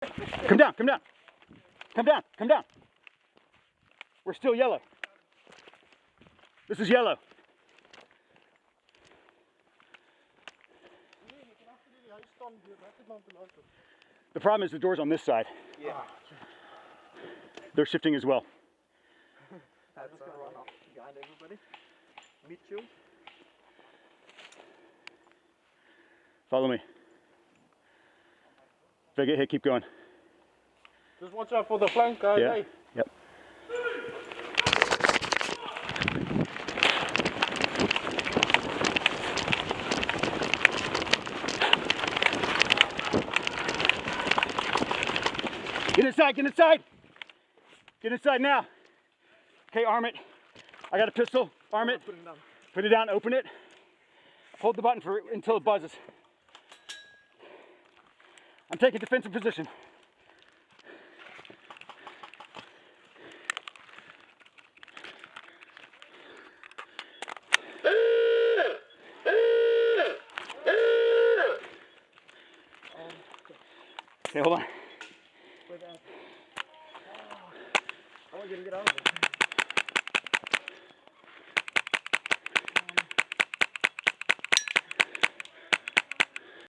Come down, come down. Come down, come down. We're still yellow. This is yellow. The problem is the door's on this side. Yeah. They're shifting as well. That's gonna run off behind everybody. Meet you. Follow me. If I get hit, keep going. Just watch out for the flank, guys. Yeah. Hey. Yep. Get inside, get inside! Get inside now. Okay, arm it. I got a pistol, arm it. Put it down, open it. Hold the button until it buzzes. I'm taking defensive position. Okay, hold on. I want you to get out of it.